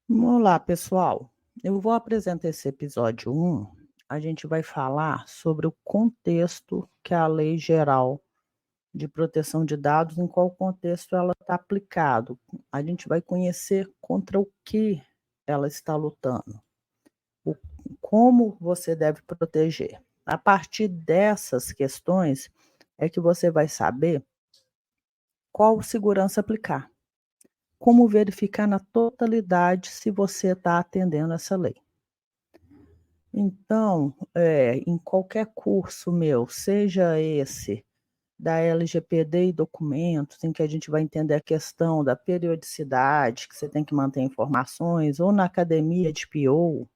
Olá, pessoal. Eu vou apresentar esse episódio 1. A gente vai falar sobre o contexto que a Lei Geral de Proteção de Dados, em qual contexto ela está aplicado. A gente vai conhecer contra o que ela está lutando, o, como você deve proteger. A partir dessas questões é que você vai saber qual segurança aplicar, como verificar na totalidade se você está atendendo essa lei. Então, em qualquer curso meu, seja esse da LGPD e documentos, em que a gente vai entender a questão da periodicidade, que você tem que manter informações, ou na academia de PO,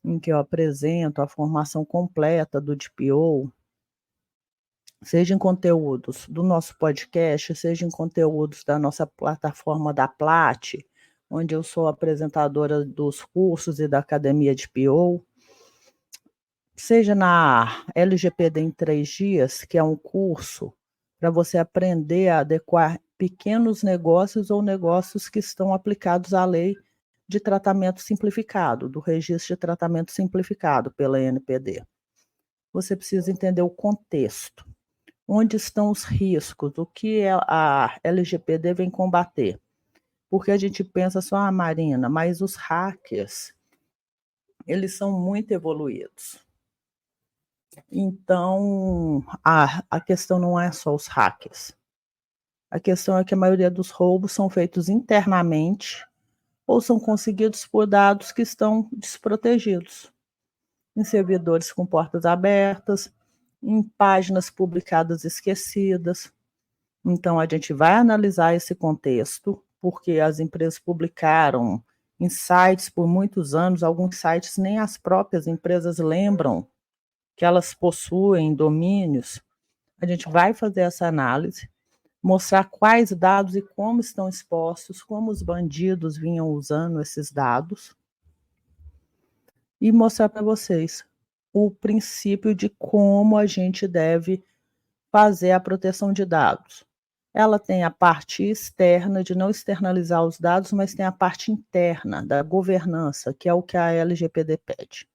em que eu apresento a formação completa do DPO, seja em conteúdos do nosso podcast, seja em conteúdos da nossa plataforma da Plat, onde eu sou apresentadora dos cursos e da academia de PO, seja na LGPD em 3 dias, que é um curso para você aprender a adequar pequenos negócios ou negócios que estão aplicados à lei de tratamento simplificado, do registro de tratamento simplificado pela NPD. Você precisa entender o contexto, onde estão os riscos, o que a LGPD vem combater. Porque a gente pensa só, Marina, mas os hackers, eles são muito evoluídos. Então, a questão não é só os hackers. A questão é que a maioria dos roubos são feitos internamente ou são conseguidos por dados que estão desprotegidos, em servidores com portas abertas, em páginas publicadas esquecidas. Então, a gente vai analisar esse contexto, porque as empresas publicaram em sites por muitos anos, alguns sites nem as próprias empresas lembram que elas possuem domínios. A gente vai fazer essa análise, mostrar quais dados e como estão expostos, como os bandidos vinham usando esses dados, e mostrar para vocês o princípio de como a gente deve fazer a proteção de dados. Ela tem a parte externa de não externalizar os dados, mas tem a parte interna da governança, que é o que a LGPD pede.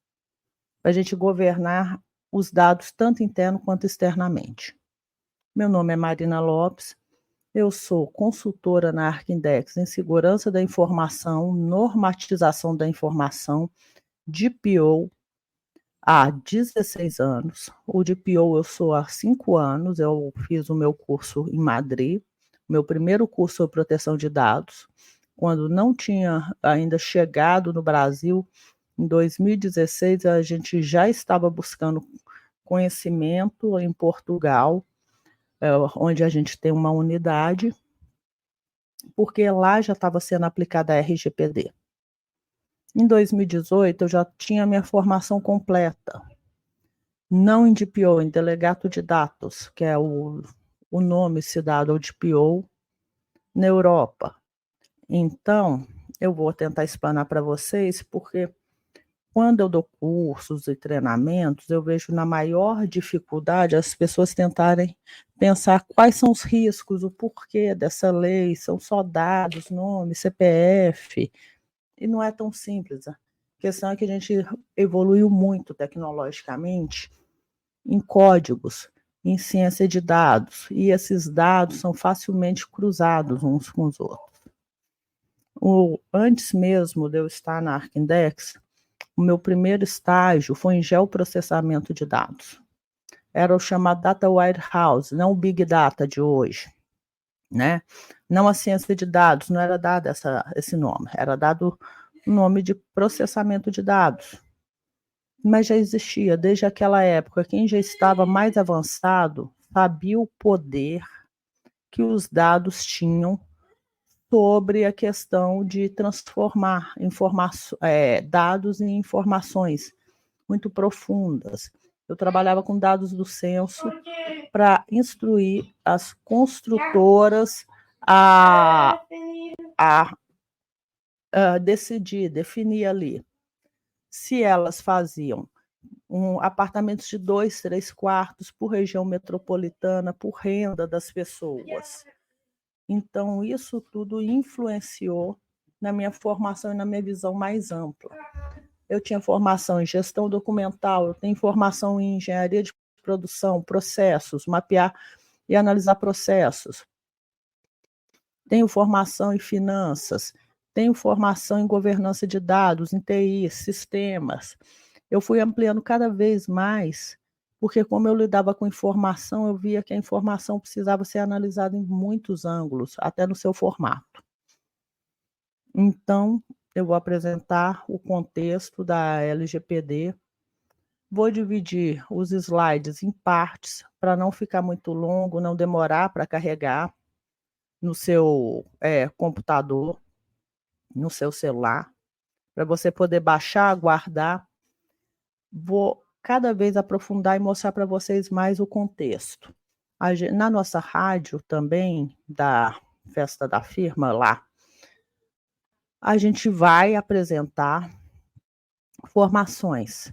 Para a gente governar os dados tanto interno quanto externamente. Meu nome é Marina Lopes, eu sou consultora na Arquindex em segurança da informação, normatização da informação, DPO, há 16 anos. O DPO eu sou há 5 anos, eu fiz o meu curso em Madrid, meu primeiro curso sobre proteção de dados, quando não tinha ainda chegado no Brasil. Em 2016, a gente já estava buscando conhecimento em Portugal, onde a gente tem uma unidade, porque lá já estava sendo aplicada a RGPD. Em 2018, eu já tinha minha formação completa, não em DPO, em delegato de dados, que é o nome se dado ao DPO na Europa. Então, eu vou tentar explanar para vocês, porque quando eu dou cursos e treinamentos, eu vejo na maior dificuldade as pessoas tentarem pensar quais são os riscos, o porquê dessa lei, são só dados, nome, CPF, e não é tão simples. A questão é que a gente evoluiu muito tecnologicamente em códigos, em ciência de dados, e esses dados são facilmente cruzados uns com os outros. Antes mesmo de eu estar na Arquindex, o meu primeiro estágio foi em geoprocessamento de dados. Era o chamado Data Warehouse, não o Big Data de hoje, né? Não a ciência de dados, não era dado esse nome, era dado o nome de processamento de dados. Mas já existia desde aquela época. Quem já estava mais avançado sabia o poder que os dados tinham sobre a questão de transformar dados em informações muito profundas. Eu trabalhava com dados do censo para instruir as construtoras a decidir, definir ali se elas faziam apartamentos de 2, 3 quartos por região metropolitana, por renda das pessoas. Então, isso tudo influenciou na minha formação e na minha visão mais ampla. Eu tinha formação em gestão documental, eu tenho formação em engenharia de produção, processos, mapear e analisar processos. Tenho formação em finanças, tenho formação em governança de dados, em TI, sistemas. Eu fui ampliando cada vez mais, porque como eu lidava com informação, eu via que a informação precisava ser analisada em muitos ângulos, até no seu formato. Então, eu vou apresentar o contexto da LGPD. Vou dividir os slides em partes, para não ficar muito longo, não demorar para carregar no seu computador, no seu celular, para você poder baixar, guardar. Vou cada vez aprofundar e mostrar para vocês mais o contexto. Na nossa rádio também, da festa da firma lá, a gente vai apresentar formações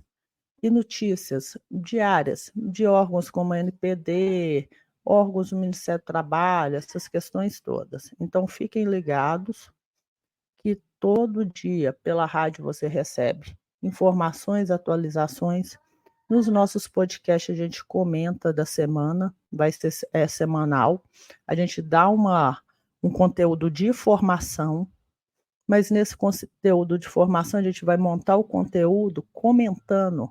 e notícias diárias de órgãos como a NPD, órgãos do Ministério do Trabalho, essas questões todas. Então fiquem ligados que todo dia pela rádio você recebe informações, atualizações. Nos nossos podcasts a gente comenta da semana, vai ser semanal. A gente dá um conteúdo de formação, mas nesse conteúdo de formação a gente vai montar o conteúdo comentando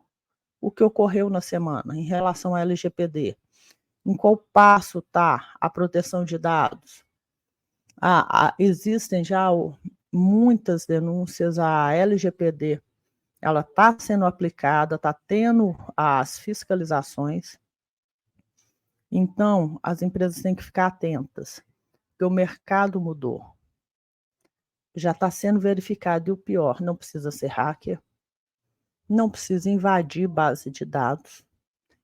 o que ocorreu na semana em relação à LGPD. Em qual passo está a proteção de dados? Existem já muitas denúncias, a LGPD ela está sendo aplicada, está tendo as fiscalizações. Então, as empresas têm que ficar atentas, porque o mercado mudou. Já está sendo verificado, e o pior, não precisa ser hacker, não precisa invadir base de dados.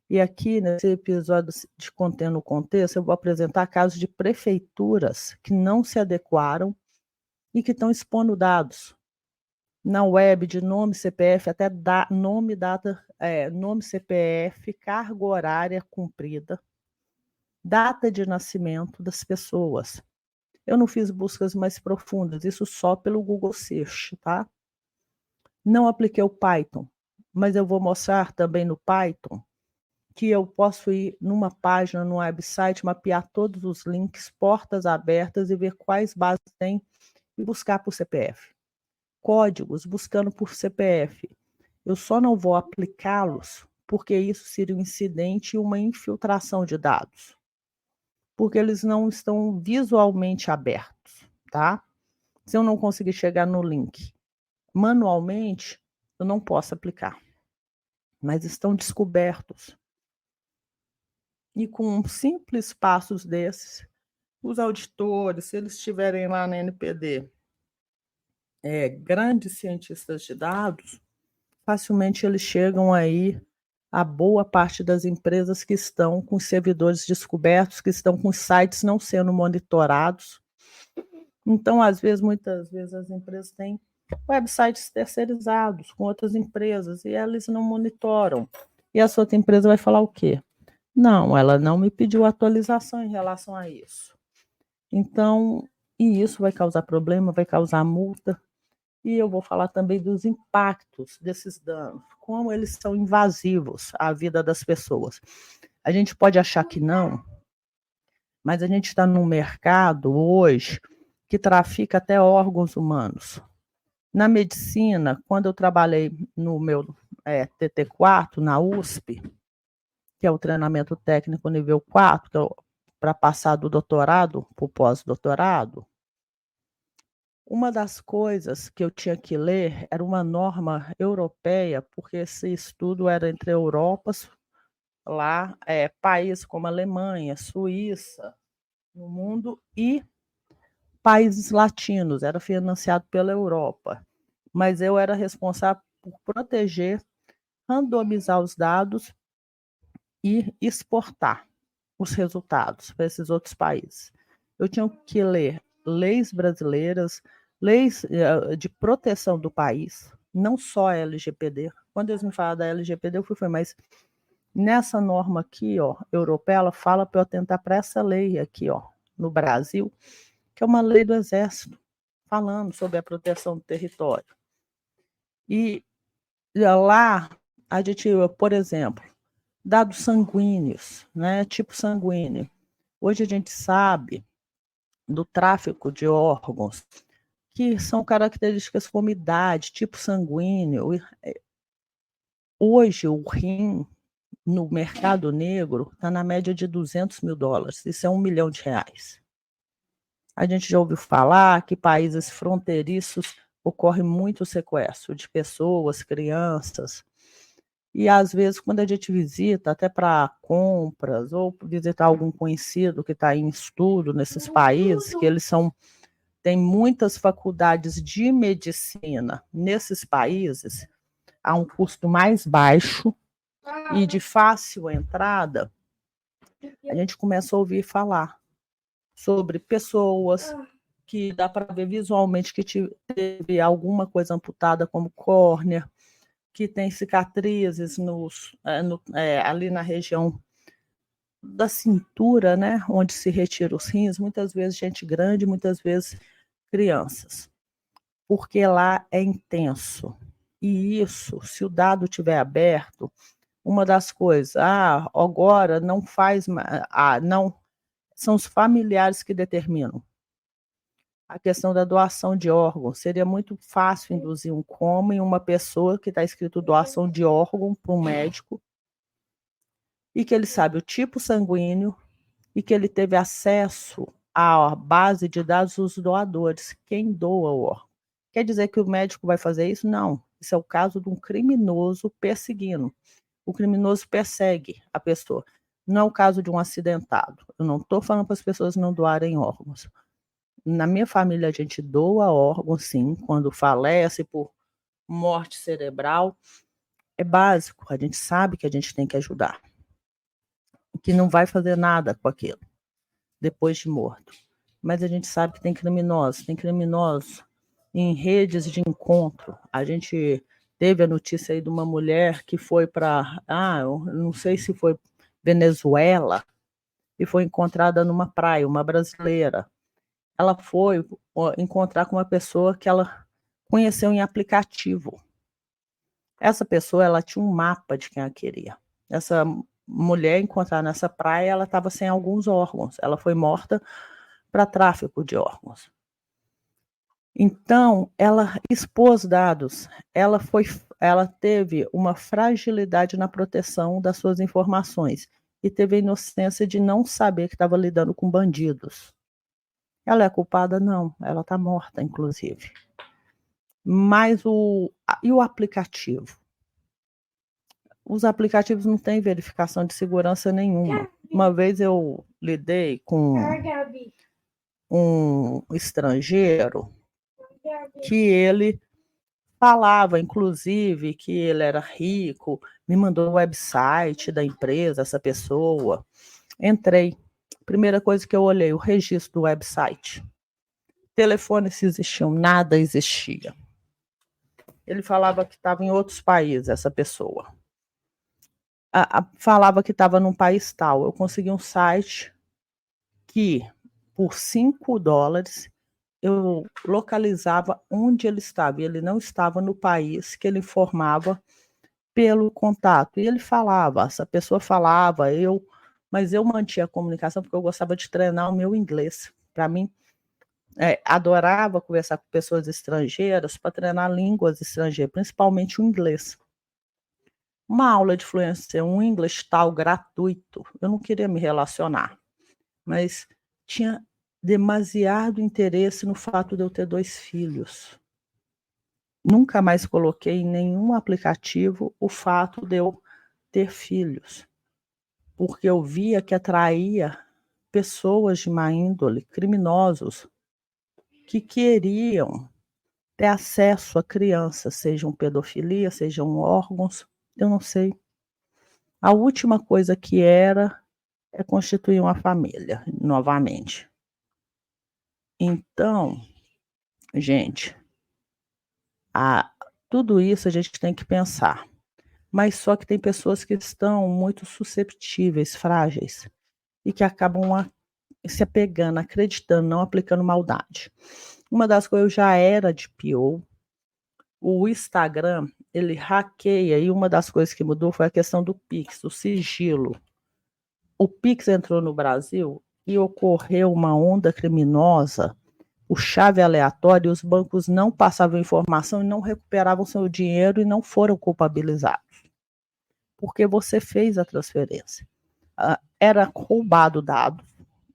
E aqui, nesse episódio de Contendo o Contexto, eu vou apresentar casos de prefeituras que não se adequaram e que estão expondo dados na web de nome, CPF, até nome, data, nome, CPF, carga horária cumprida, data de nascimento das pessoas. Eu não fiz buscas mais profundas, isso só pelo Google Search, tá? Não apliquei o Python, mas eu vou mostrar também no Python que eu posso ir numa página, num website, mapear todos os links, portas abertas e ver quais bases tem e buscar por CPF. Códigos buscando por CPF. Eu só não vou aplicá-los porque isso seria um incidente e uma infiltração de dados. Porque eles não estão visualmente abertos, tá? Se eu não conseguir chegar no link manualmente, eu não posso aplicar. Mas estão descobertos. E com simples passos desses, os auditores, se eles estiverem lá na NPD, grandes cientistas de dados, facilmente eles chegam aí a boa parte das empresas que estão com servidores descobertos, que estão com sites não sendo monitorados. Então, muitas vezes, as empresas têm websites terceirizados com outras empresas e eles não monitoram. E a sua outra empresa vai falar o quê? Não, ela não me pediu atualização em relação a isso. Então, e isso vai causar problema, vai causar multa. E eu vou falar também dos impactos desses danos, como eles são invasivos à vida das pessoas. A gente pode achar que não, mas a gente está num mercado hoje que trafica até órgãos humanos. Na medicina, quando eu trabalhei no meu TT4, na USP, que é o treinamento técnico nível 4, que é para passar do doutorado para o pós-doutorado, uma das coisas que eu tinha que ler era uma norma europeia, porque esse estudo era entre Europas, lá, países como Alemanha, Suíça, no mundo, e países latinos, era financiado pela Europa. Mas eu era responsável por proteger, randomizar os dados e exportar os resultados para esses outros países. Eu tinha que ler leis brasileiras, leis de proteção do país, não só a LGPD. Quando eles me falaram da LGPD, eu fui, mas nessa norma aqui, ó, europeia, ela fala para eu atentar para essa lei aqui, ó, no Brasil, que é uma lei do Exército. falando sobre a proteção do território. E lá a gente, por exemplo, dados sanguíneos, né, tipo sanguíneo. Hoje a gente sabe do tráfico de órgãos, que são características como idade, tipo sanguíneo. Hoje o rim no mercado negro está na média de US$ 200.000, isso é R$ 1 milhão. A gente já ouviu falar que países fronteiriços ocorre muito sequestro de pessoas, crianças, e às vezes quando a gente visita até para compras ou visitar algum conhecido que está em estudo nesses países, que eles têm muitas faculdades de medicina nesses países, a um custo mais baixo e de fácil entrada, a gente começa a ouvir falar sobre pessoas que dá para ver visualmente que teve alguma coisa amputada, como córnea, que tem cicatrizes ali na região da cintura, né, onde se retira os rins, muitas vezes gente grande, muitas vezes crianças, porque lá é intenso. E isso, se o dado estiver aberto, uma das coisas, agora não faz, não, são os familiares que determinam. A questão da doação de órgãos, seria muito fácil induzir um coma em uma pessoa que está escrito doação de órgão para um médico, e que ele sabe o tipo sanguíneo e que ele teve acesso à base de dados dos doadores, quem doa o órgão. Quer dizer que o médico vai fazer isso? Não. Isso é o caso de um criminoso perseguindo. O criminoso persegue a pessoa. Não é o caso de um acidentado. Eu não estou falando para as pessoas não doarem órgãos. Na minha família, a gente doa órgãos, sim, quando falece por morte cerebral. É básico, a gente sabe que a gente tem que ajudar. Que não vai fazer nada com aquilo, depois de morto. Mas a gente sabe que tem criminosos em redes de encontro. A gente teve a notícia aí de uma mulher que foi para, eu não sei se foi Venezuela, e foi encontrada numa praia, uma brasileira. Ela foi encontrar com uma pessoa que ela conheceu em aplicativo. Essa pessoa, ela tinha um mapa de quem ela queria. Essa mulher encontrada nessa praia, ela estava sem alguns órgãos. Ela foi morta para tráfico de órgãos. Então, ela expôs dados, ela teve uma fragilidade na proteção das suas informações e teve a inocência de não saber que estava lidando com bandidos. Ela é culpada? Não, ela está morta, inclusive. Mas e o aplicativo? Os aplicativos não têm verificação de segurança nenhuma. Uma vez eu lidei com um estrangeiro que ele falava, inclusive, que ele era rico, me mandou o website da empresa, essa pessoa. Entrei. Primeira coisa que eu olhei, o registro do website. Telefone se existiam, nada existia. Ele falava que estava em outros países, essa pessoa. Falava que estava num país tal. Eu consegui um site que, por $5, eu localizava onde ele estava. E ele não estava no país que ele informava pelo contato. E ele falava, essa pessoa falava, mas eu mantinha a comunicação porque eu gostava de treinar o meu inglês. Para mim, adorava conversar com pessoas estrangeiras para treinar línguas estrangeiras, principalmente o inglês. Uma aula de fluência, um inglês tal gratuito, eu não queria me relacionar, mas tinha demasiado interesse no fato de eu ter 2 filhos. Nunca mais coloquei em nenhum aplicativo o fato de eu ter filhos, porque eu via que atraía pessoas de má índole, criminosos, que queriam ter acesso a crianças, sejam pedofilia, sejam órgãos, eu não sei. A última coisa que era é constituir uma família, novamente. Então, gente, tudo isso a gente tem que pensar. Mas só que tem pessoas que estão muito susceptíveis, frágeis, e que acabam se apegando, acreditando, não aplicando maldade. Uma das coisas já era de PO, o Instagram, ele hackeia e uma das coisas que mudou foi a questão do Pix, o sigilo. O Pix entrou no Brasil e ocorreu uma onda criminosa, o chave aleatório, e os bancos não passavam informação e não recuperavam seu dinheiro e não foram culpabilizados, porque você fez a transferência. Era roubado dados,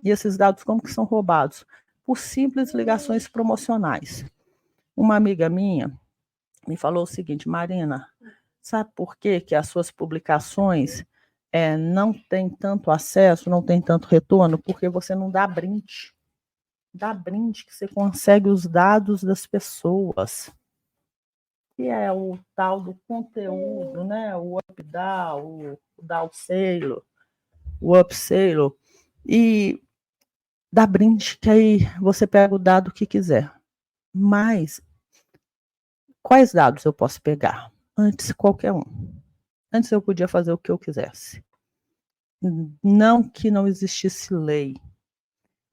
e esses dados como que são roubados? Por simples ligações promocionais. Uma amiga minha me falou o seguinte: Marina, sabe por que as suas publicações não têm tanto acesso, não tem tanto retorno? Porque você não dá brinde. Dá brinde que você consegue os dados das pessoas. Que é o tal do conteúdo, né? O up-down, o down-sale, o up-sale. E dá brinde que aí você pega o dado que quiser. Mas quais dados eu posso pegar? Antes, qualquer um. Antes eu podia fazer o que eu quisesse. Não que não existisse lei,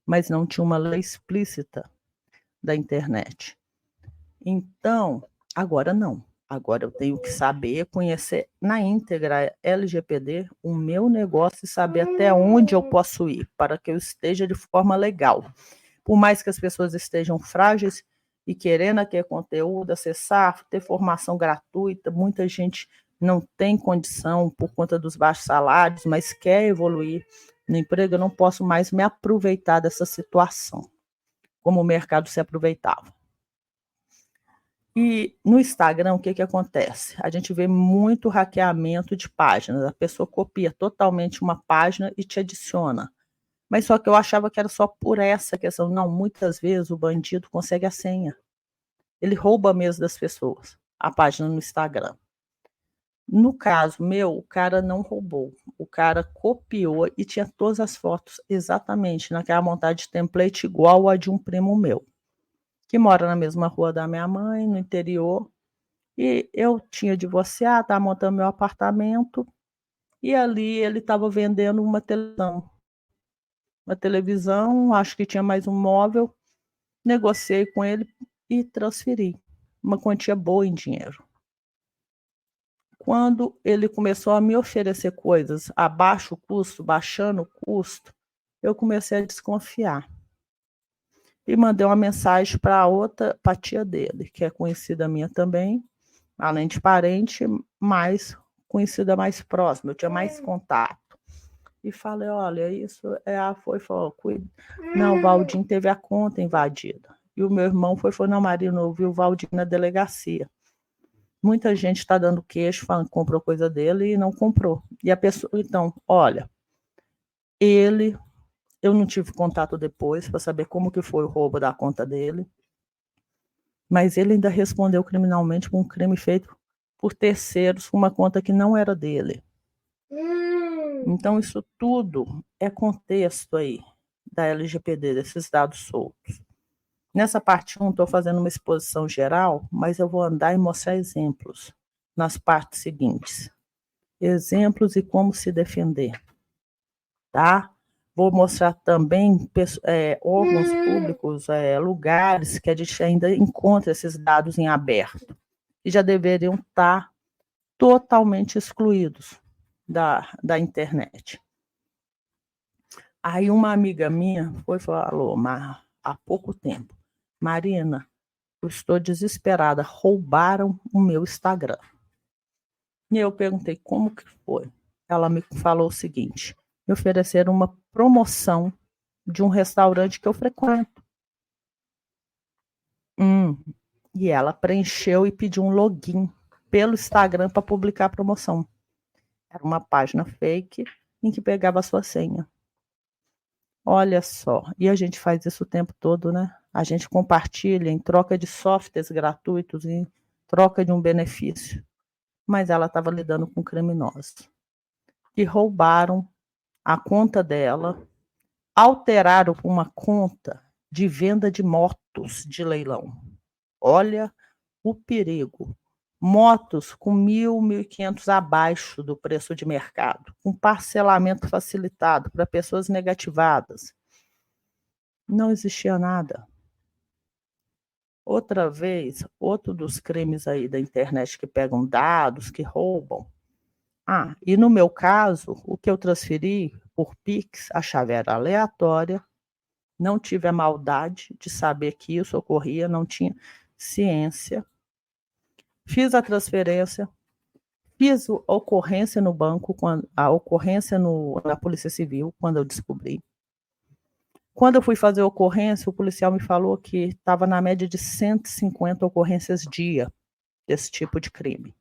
mas não tinha uma lei explícita da internet. Então, agora não. Agora eu tenho que saber, conhecer na íntegra LGPD, o meu negócio e saber até onde eu posso ir para que eu esteja de forma legal. Por mais que as pessoas estejam frágeis e querendo aquele conteúdo, acessar, ter formação gratuita, muita gente não tem condição por conta dos baixos salários, mas quer evoluir no emprego, eu não posso mais me aproveitar dessa situação, como o mercado se aproveitava. E no Instagram, o que acontece? A gente vê muito hackeamento de páginas. A pessoa copia totalmente uma página e te adiciona. Mas só que eu achava que era só por essa questão. Não, muitas vezes o bandido consegue a senha. Ele rouba mesmo das pessoas, a página no Instagram. No caso meu, o cara não roubou. O cara copiou e tinha todas as fotos exatamente naquela montagem de template igual a de um primo meu, que mora na mesma rua da minha mãe, no interior. E eu tinha divorciado, estava montando meu apartamento, e ali ele estava vendendo uma televisão. Uma televisão, acho que tinha mais um móvel, negociei com ele e transferi uma quantia boa em dinheiro. Quando ele começou a me oferecer coisas a baixo custo, baixando o custo, eu comecei a desconfiar. E mandei uma mensagem para a tia dele, que é conhecida minha também, além de parente, mais conhecida mais próxima, eu tinha mais contato. E falei, olha, isso falou, cuida. Não, o Valdir teve a conta invadida. E o meu irmão falou, não, Marina, eu vi o Valdir na delegacia. Muita gente está dando queixo, falando que comprou coisa dele e não comprou. E a pessoa, então, olha, eu não tive contato depois para saber como que foi o roubo da conta dele, mas ele ainda respondeu criminalmente por um crime feito por terceiros, com uma conta que não era dele. Então, isso tudo é contexto aí da LGPD, desses dados soltos. Nessa parte 1, estou fazendo uma exposição geral, mas eu vou andar e mostrar exemplos nas partes seguintes. Exemplos e como se defender, tá? Vou mostrar também órgãos públicos, lugares que a gente ainda encontra esses dados em aberto, e já deveriam estar totalmente excluídos da internet. Aí uma amiga minha falou, há pouco tempo, Marina, eu estou desesperada, roubaram o meu Instagram. E eu perguntei como que foi. Ela me falou o seguinte, me ofereceram uma promoção de um restaurante que eu frequento. E ela preencheu e pediu um login pelo Instagram para publicar a promoção. Era uma página fake em que pegava a sua senha. Olha só, e a gente faz isso o tempo todo, né? A gente compartilha em troca de softwares gratuitos, em troca de um benefício. Mas ela estava lidando com criminosos que roubaram a conta dela, alteraram uma conta de venda de motos de leilão. Olha o perigo. Motos com 1.000, 1.500 abaixo do preço de mercado, com parcelamento facilitado para pessoas negativadas. Não existia nada. Outra vez, outro dos crimes aí da internet que pegam dados, que roubam. E no meu caso, o que eu transferi por Pix, a chave era aleatória, não tive a maldade de saber que isso ocorria, não tinha ciência. Fiz a transferência, fiz a ocorrência no banco, a ocorrência na Polícia Civil, quando eu descobri. Quando eu fui fazer a ocorrência, o policial me falou que estava na média de 150 ocorrências dia desse tipo de crime.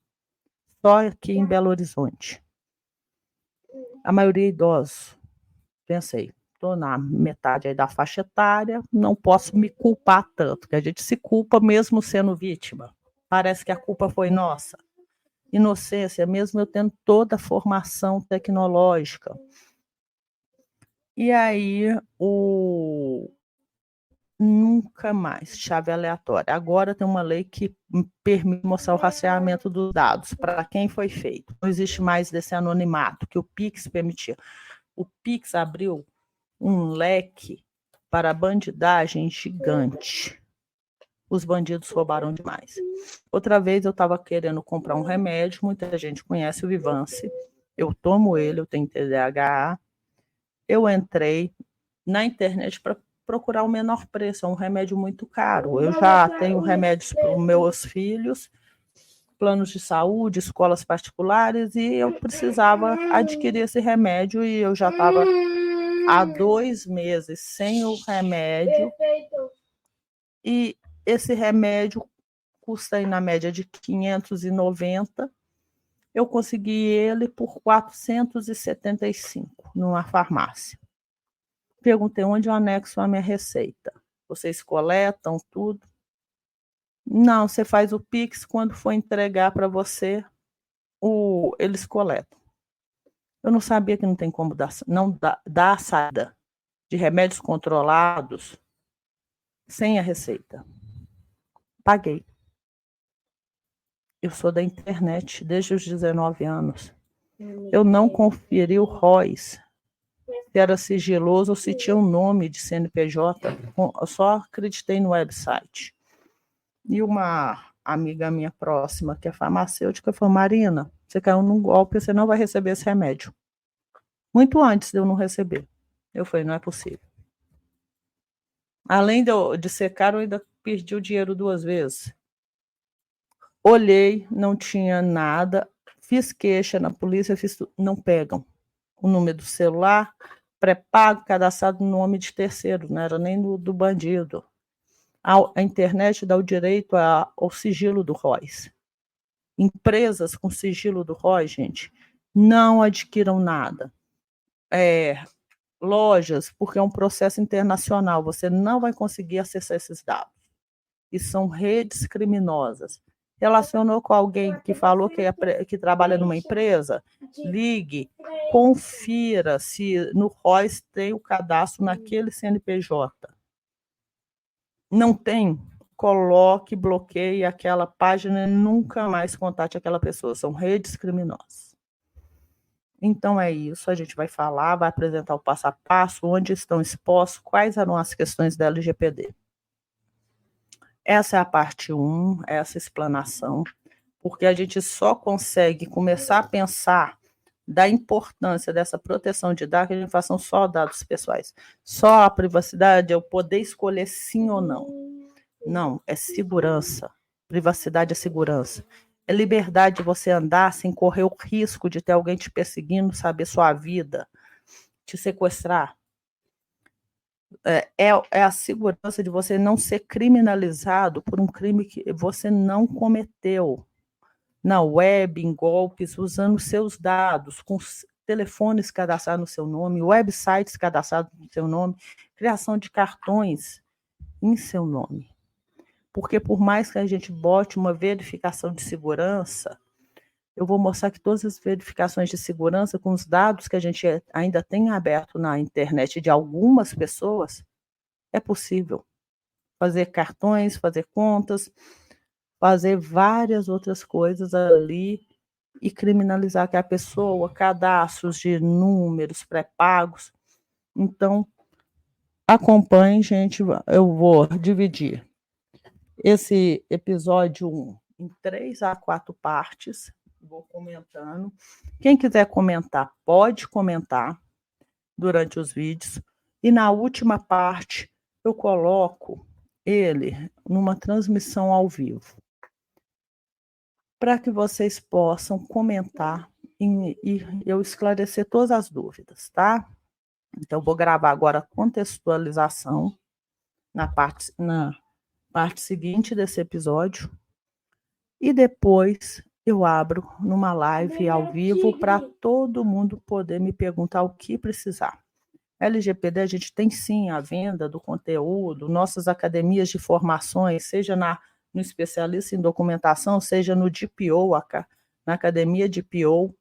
Só aqui em Belo Horizonte. A maioria idosos. Pensei, estou na metade aí da faixa etária, não posso me culpar tanto, que a gente se culpa mesmo sendo vítima. Parece que a culpa foi nossa. Inocência, mesmo eu tendo toda a formação tecnológica. E aí, nunca mais, chave aleatória. Agora tem uma lei que permite mostrar o rastreamento dos dados, para quem foi feito. Não existe mais desse anonimato que o Pix permitia. O Pix abriu um leque para bandidagem gigante. Os bandidos roubaram demais. Outra vez eu estava querendo comprar um remédio, muita gente conhece o Vivance, eu tomo ele, eu tenho TDAH, eu entrei na internet para procurar o menor preço, é um remédio muito caro. Eu já tenho remédios para os meus filhos, planos de saúde, escolas particulares, e eu precisava adquirir esse remédio e eu já estava há 2 meses sem o remédio. E esse remédio custa aí na média de 590. Eu consegui ele por 475 numa farmácia. Perguntei onde eu anexo a minha receita. Vocês coletam tudo? Não, você faz o Pix, quando for entregar para você, eles coletam. Eu não sabia que não tem como dar a saída de remédios controlados sem a receita. Paguei. Eu sou da internet desde os 19 anos. Eu não conferi o ROIS, se era sigiloso ou se tinha um nome de CNPJ. Eu só acreditei no website. E uma amiga minha próxima, que é farmacêutica, falou: Marina, você caiu num golpe, você não vai receber esse remédio. Muito antes de eu não receber. Eu falei: não é possível. Além de ser caro, eu ainda perdi o dinheiro 2 vezes. Olhei, não tinha nada, fiz queixa na polícia, não pegam o número do celular, pré-pago, cadastrado no nome de terceiro, não era nem do bandido. A internet dá o direito ao sigilo do ROIS. Empresas com sigilo do ROIS, gente, não adquiram nada. Lojas, porque é um processo internacional, você não vai conseguir acessar esses dados. E são redes criminosas. Relacionou com alguém que falou que trabalha numa empresa? Ligue, confira se no ROIS tem o cadastro naquele CNPJ. Não tem? Coloque, bloqueie aquela página e nunca mais contate aquela pessoa. São redes criminosas. Então é isso, a gente vai falar, vai apresentar o passo a passo, onde estão expostos, quais eram as questões da LGPD. Essa é a parte 1, essa explanação, porque a gente só consegue começar a pensar da importância dessa proteção de dados, que a gente faça só dados pessoais. Só a privacidade é o poder escolher sim ou não. Não, é segurança. Privacidade é segurança. É liberdade de você andar sem correr o risco de ter alguém te perseguindo, saber sua vida, te sequestrar. É a segurança de você não ser criminalizado por um crime que você não cometeu. Na web, em golpes, usando seus dados, com telefones cadastrados no seu nome, websites cadastrados no seu nome, criação de cartões em seu nome. Porque por mais que a gente bote uma verificação de segurança, eu vou mostrar que todas as verificações de segurança, com os dados que a gente ainda tem aberto na internet de algumas pessoas, é possível fazer cartões, fazer contas, fazer várias outras coisas ali e criminalizar que a pessoa, cadastros de números pré-pagos. Então, acompanhe, gente, eu vou dividir esse episódio 1 em 3 a 4 partes, vou comentando. Quem quiser comentar, pode comentar durante os vídeos. E na última parte, eu coloco ele numa transmissão ao vivo, para que vocês possam comentar e eu esclarecer todas as dúvidas, tá? Então, vou gravar agora a contextualização na parte seguinte desse episódio. E depois eu abro numa live ao vivo para todo mundo poder me perguntar o que precisar. LGPD, a gente tem sim a venda do conteúdo, nossas academias de formações, seja no especialista em documentação, seja no DPO, na academia DPO,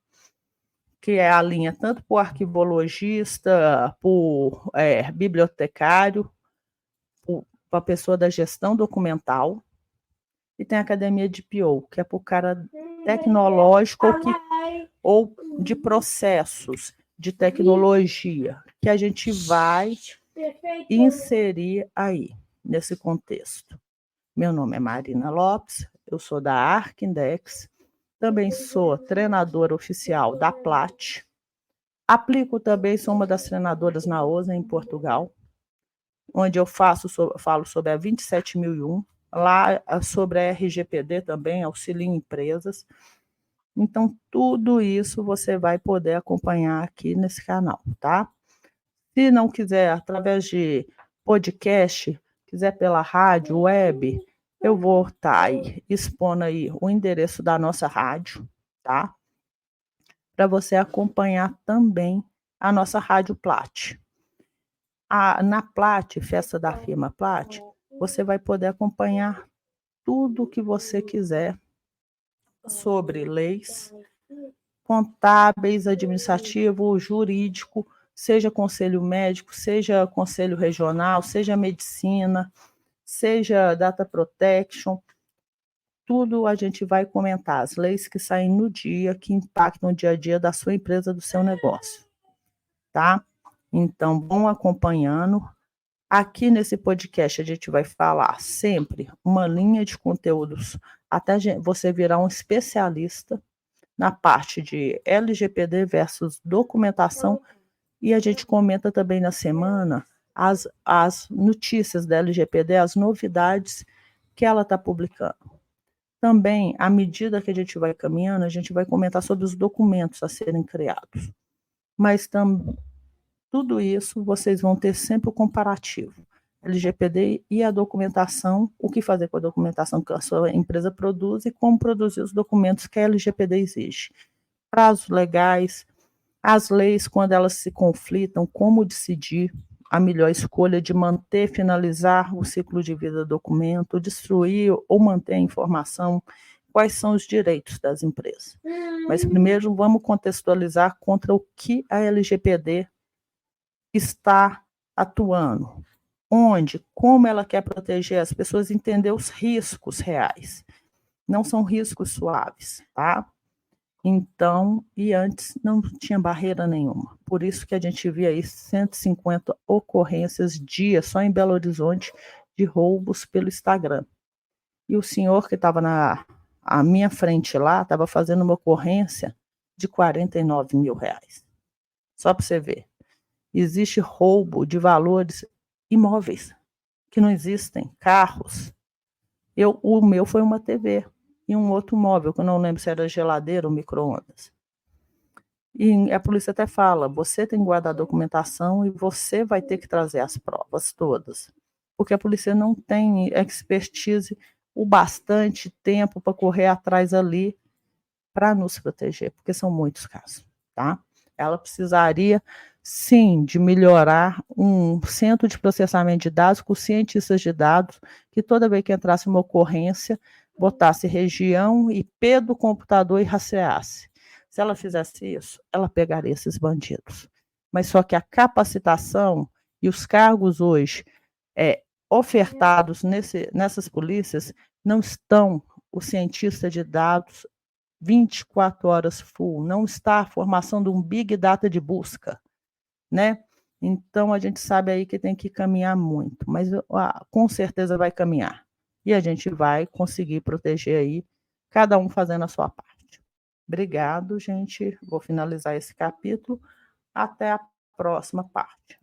que é a linha tanto para o arquivologista, para o bibliotecário, para a pessoa da gestão documental, e tem a academia DPO, que é para o cara tecnológico ou de processos de tecnologia, que a gente vai inserir aí, nesse contexto. Meu nome é Marina Lopes, eu sou da Arquindex, também sou treinadora oficial da Plat, aplico também, sou uma das treinadoras na OSA em Portugal, onde eu falo sobre a 27001, lá sobre a RGPD também, auxilio empresas. Então, tudo isso você vai poder acompanhar aqui nesse canal, tá? Se não quiser, através de podcast, quiser pela rádio, web, eu vou estar aí expondo aí o endereço da nossa rádio, tá? Para você acompanhar também a nossa Rádio Plat. Na Plat, festa da firma Plat, você vai poder acompanhar tudo o que você quiser sobre leis contábeis, administrativo, jurídico, seja conselho médico, seja conselho regional, seja medicina, seja data protection, tudo a gente vai comentar, as leis que saem no dia, que impactam o dia a dia da sua empresa, do seu negócio, tá? Então, vão acompanhando. Aqui nesse podcast a gente vai falar sempre uma linha de conteúdos até você virar um especialista na parte de LGPD versus documentação, e a gente comenta também na semana as notícias da LGPD, as novidades que ela está publicando. Também, à medida que a gente vai caminhando, a gente vai comentar sobre os documentos a serem criados. Mas tudo isso vocês vão ter sempre o comparativo. LGPD e a documentação, o que fazer com a documentação que a sua empresa produz e como produzir os documentos que a LGPD exige. Prazos legais, as leis, quando elas se conflitam, como decidir a melhor escolha de manter, finalizar o ciclo de vida do documento, destruir ou manter a informação, quais são os direitos das empresas. Mas primeiro vamos contextualizar contra o que a LGPD está atuando, onde, como ela quer proteger as pessoas, entender os riscos reais. Não são riscos suaves, tá? Então, e antes não tinha barreira nenhuma. Por isso que a gente via aí 150 ocorrências dia só em Belo Horizonte de roubos pelo Instagram. E o senhor que estava à minha frente lá estava fazendo uma ocorrência de R$ 49 mil. Só para você ver. Existe roubo de valores imóveis que não existem, carros. O meu foi uma TV e um outro móvel, que eu não lembro se era geladeira ou micro-ondas. E a polícia até fala, você tem que guardar a documentação e você vai ter que trazer as provas todas, porque a polícia não tem expertise, o bastante tempo para correr atrás ali para nos proteger, porque são muitos casos, tá? Ela precisaria, sim, de melhorar um centro de processamento de dados com cientistas de dados, que toda vez que entrasse uma ocorrência, botasse região, IP do computador e rastreasse. Se ela fizesse isso, ela pegaria esses bandidos. Mas só que a capacitação e os cargos hoje ofertados nessas polícias não estão o cientista de dados 24 horas full, não está a formação de um big data de busca, né? Então a gente sabe aí que tem que caminhar muito, mas com certeza vai caminhar. e a gente vai conseguir proteger aí, cada um fazendo a sua parte. Obrigado, gente. Vou finalizar esse capítulo. Até a próxima parte.